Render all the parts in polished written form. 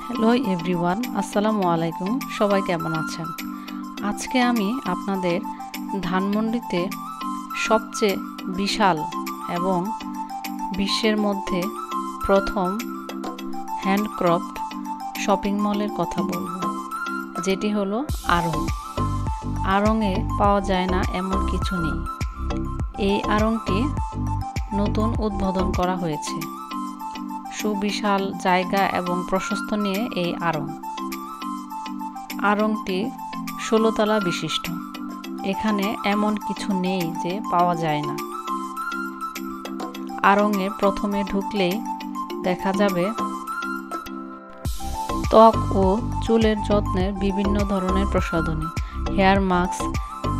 Hello everyone, আসসালামু আলাইকুম। সবাই কেমন আছেন? আজকে আমি আপনাদের ধানমন্ডিতে সবচেয়ে বিশাল এবং বিশ্বের মধ্যে প্রথম হ্যান্ডক্রাফট শপিং মলের কথা বলবো, যেটি হলো আড়ং। আড়ংয়ে পাওয়া যায় না এমন কিছু নেই। এই আড়ংটি নতুন উদ্বোধন করা হয়েছে। সুবিশাল জায়গা এবং প্রশস্ত নিয়ে এই আড়ংটি 16 তলা বিশিষ্ট। এখানে এমন কিছু নেই যে পাওয়া যায় না। আড়ংয়ে প্রথমে ঢুকলেই দেখা যাবে ত্বক ও চুলের যত্নের বিভিন্ন ধরনের প্রসাধনী, হেয়ার মাস্ক,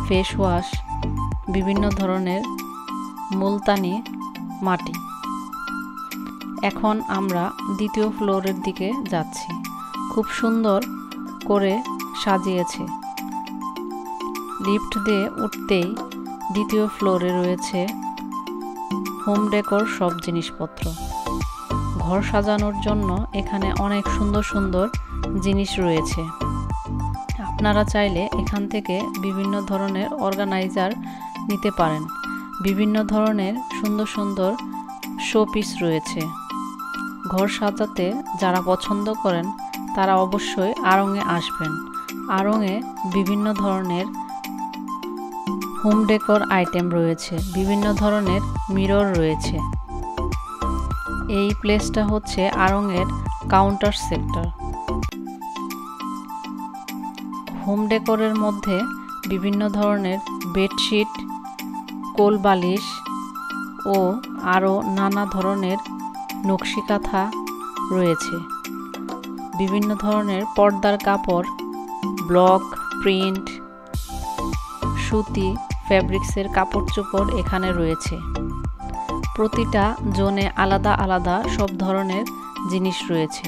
ফেস ওয়াশ, বিভিন্ন ধরনের মুলতানি মাটি। এখন আমরা দ্বিতীয় ফ্লোরের দিকে যাচ্ছি। খুব সুন্দর করে সাজিয়েছে। লিফট দিয়ে উঠতেই দ্বিতীয় ফ্লোরে রয়েছে হোম ডেকোর সব জিনিসপত্র। ঘর সাজানোর জন্য এখানে অনেক সুন্দর সুন্দর জিনিস রয়েছে। আপনারা চাইলে এখান থেকে বিভিন্ন ধরনের অর্গানাইজার নিতে পারেন। বিভিন্ন ধরনের সুন্দর সুন্দর শোপিস রয়েছে। ঘর সাজাতে যারা পছন্দ করেন তারা অবশ্যই আড়ংয়ে আসবেন। আড়ংয়ে বিভিন্ন ধরনের হোম ডেকোর আইটেম রয়েছে, বিভিন্ন ধরনের মিরর রয়েছে। এই প্লেসটা হচ্ছে আড়ংয়ের কাউন্টার সেক্টর। হোম ডেকোরের মধ্যে বিভিন্ন ধরনের বেডশিট, কোল বালিশ ও আরও নানা ধরনের নকশি কাঁথা রয়েছে। বিভিন্ন ধরনের পর্দার কাপড়, ব্লক, প্রিন্ট, সুতি, ফ্যাব্রিক্সের কাপড় চোপড় এখানে রয়েছে। প্রতিটা জোনে আলাদা আলাদা সব ধরনের জিনিস রয়েছে।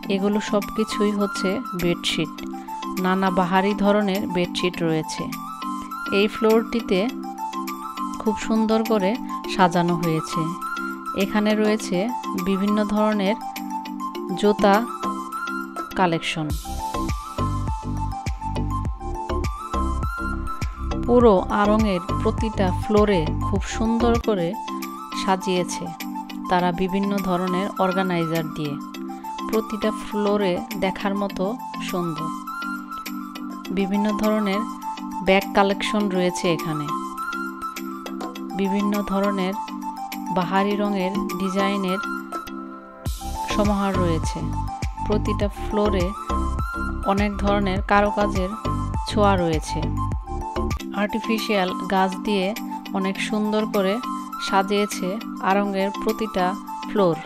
এগুলো সব কিছুই হচ্ছে বেডশিট। নানা বাহারি ধরনের বেডশিট রয়েছে। এই ফ্লোরটিতে খুব সুন্দর করে সাজানো হয়েছে। এখানে রয়েছে বিভিন্ন ধরনের জুতা কালেকশন। পুরো আড়ংয়ের প্রতিটা ফ্লোরে খুব সুন্দর করে সাজিয়েছে তারা বিভিন্ন ধরনের অর্গানাইজার দিয়ে। প্রতিটা ফ্লোরে দেখার মতো সুন্দর। বিভিন্ন ধরনের ব্যাগ কালেকশন রয়েছে এখানে। বিভিন্ন ধরনের বাহারি রঙের ডিজাইনের সমাহার রয়েছে। প্রতিটা ফ্লোরে অনেক ধরনের কারুকাজের ছোঁয়া রয়েছে। আর্টিফিশিয়াল গাছ দিয়ে অনেক সুন্দর করে সাজিয়েছে আড়ংয়ের প্রতিটা ফ্লোর।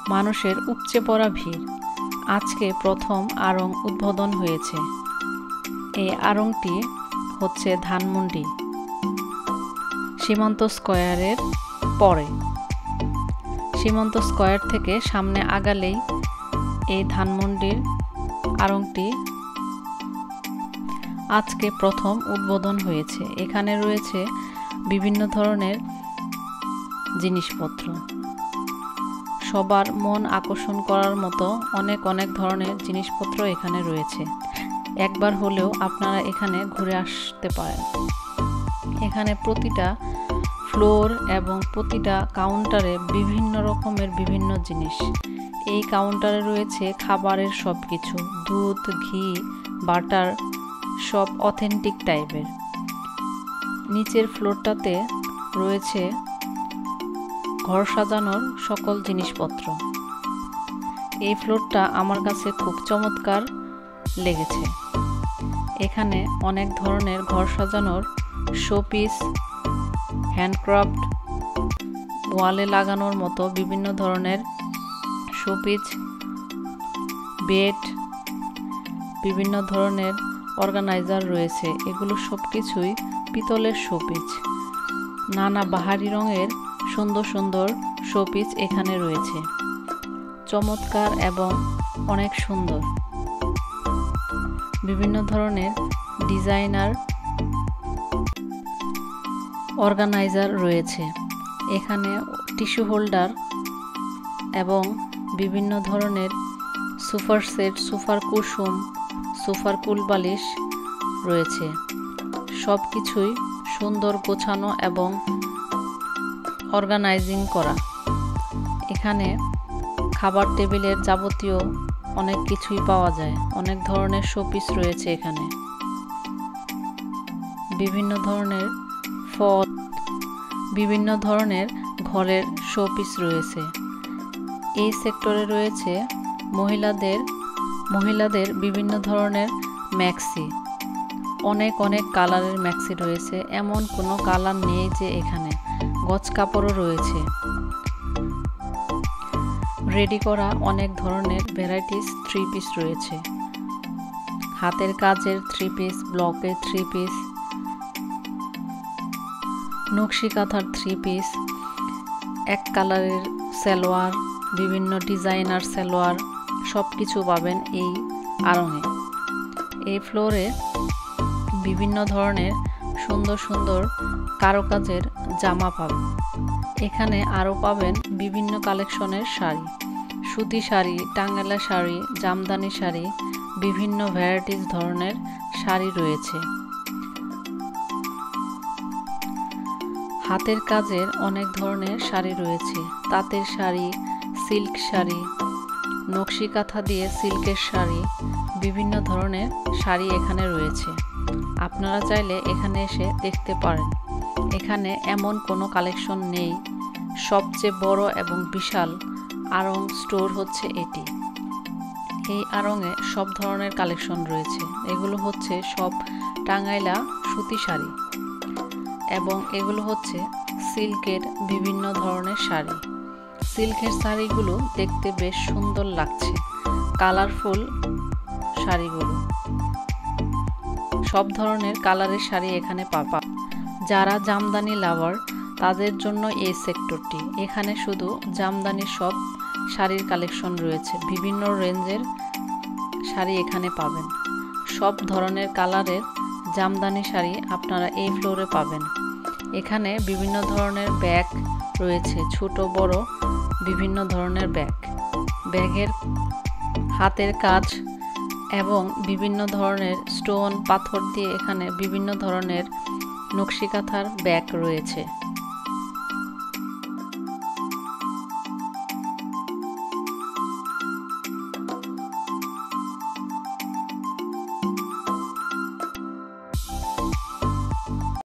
মানুষের উপচে পড়া ভিড়। আজকে প্রথম আড়ং উদ্বোধন হয়েছে। এই আড়ংটি হচ্ছে ধানমন্ডি সীমান্ত স্কয়ারের পরে। সীমান্ত স্কয়ার থেকে সামনে আগালেই এই ধানমন্ডির আড়ংটি আজকে প্রথম উদ্বোধন হয়েছে। এখানে রয়েছে বিভিন্ন ধরনের জিনিসপত্র। সবার মন আকর্ষণ করার মতো অনেক অনেক ধরনের জিনিসপত্র এখানে রয়েছে। একবার হলেও আপনারা এখানে ঘুরে আসতে পারেন। এখানে প্রতিটা ফ্লোর এবং প্রতিটা কাউন্টারে বিভিন্ন রকমের বিভিন্ন জিনিস। এই কাউন্টারে রয়েছে খাবারের সব কিছু, দুধ, ঘি, বাটার, সব অথেন্টিক টাইপের। নিচের ফ্লোরটাতে রয়েছে ঘর সাজানোর সকল জিনিসপত্র। এই ফ্লোরটা আমার কাছে খুব চমৎকার লেগেছে। এখানে অনেক ধরনের ঘর সাজানোর শোপিস, হ্যান্ডক্রাফট, ওয়ালে লাগানোর মতো বিভিন্ন ধরনের শোপিস, বেড, বিভিন্ন ধরনের অর্গানাইজার রয়েছে। এগুলো সব কিছুই পিতলের শোপিস। নানা বাহারি রঙের সুন্দর সুন্দর শোপিস এখানে রয়েছে। চমৎকার এবং অনেক সুন্দর। বিভিন্ন ধরনের ডিজাইনার অর্গানাইজার রয়েছে। এখানে টিস্যু হোল্ডার এবং বিভিন্ন ধরনের সোফার সেট, সোফার কুশন, সোফার কুলবালিশ রয়েছে। সব কিছুই সুন্দর গোছানো এবং অর্গানাইজিং করা। এখানে খাবার টেবিলের যাবতীয় অনেক কিছুই পাওয়া যায়। অনেক ধরনের শোপিস রয়েছে এখানে। বিভিন্ন ধরনের ফল, বিভিন্ন ধরনের ঘরের শোপিস রয়েছে। এই সেক্টরে রয়েছে মহিলাদের বিভিন্ন ধরনের ম্যাক্সি। অনেক কালারের ম্যাক্সি রয়েছে, এমন কোনো কালার নেই যে এখানে। গজ কাপড়ও রয়েছে। রেডি করা অনেক ধরনের ভ্যারাইটিস থ্রি পিস রয়েছে। হাতের কাজের থ্রি পিস, ব্লকের থ্রি পিস, নকশি কাঁথার থ্রি পিস, এক কালারের সালোয়ার, বিভিন্ন ডিজাইনার সালোয়ার সব কিছু পাবেন এই আড়ংয়ে। এই ফ্লোরে বিভিন্ন ধরনের সুন্দর কারুকাজের জামা পাবেন। এখানে আরও পাবেন বিভিন্ন কালেকশনের শাড়ি, সুতি শাড়ি, টাঙ্গাইলা শাড়ি, জামদানি শাড়ি, বিভিন্ন ভ্যারাইটিস ধরনের শাড়ি রয়েছে। হাতের কাজের অনেক ধরনের শাড়ি রয়েছে। তাঁতের শাড়ি, সিল্ক শাড়ি, নকশি কাঁথা দিয়ে সিল্কের শাড়ি, বিভিন্ন ধরনের শাড়ি এখানে রয়েছে। আপনারা চাইলে এখানে এসে দেখতে পারেন। এখানে এমন কোনো কালেকশন নেই। সবচেয়ে বড় এবং বিশাল আড়ং স্টোর হচ্ছে এটি। এই আড়ংয়ে সব ধরনের কালেকশন রয়েছে। এগুলো হচ্ছে সব টাঙ্গাইলা সুতি শাড়ি এবং এগুলো হচ্ছে সিল্কের বিভিন্ন ধরনের শাড়ি। সিল্কের শাড়িগুলো দেখতে বেশ সুন্দর লাগছে, কালারফুল শাড়িগুলো। সব ধরনের কালারের শাড়ি এখানে পাবা। যারা জামদানি লাভার তাদের জন্য এই সেক্টরটি। এখানে শুধু জামদানি সব শাড়ির কালেকশন রয়েছে। বিভিন্ন রেঞ্জের শাড়ি এখানে পাবেন। সব ধরনের কালারের জামদানি শাড়ি আপনারা এই ফ্লোরে পাবেন। এখানে বিভিন্ন ধরনের ব্যাগ রয়েছে, ছোট বড় বিভিন্ন ধরনের ব্যাগের হাতের কাজ এবং বিভিন্ন ধরনের স্টোন পাথর দিয়ে এখানে বিভিন্ন ধরনের নকশি কাঁথার ব্যাগ রয়েছে।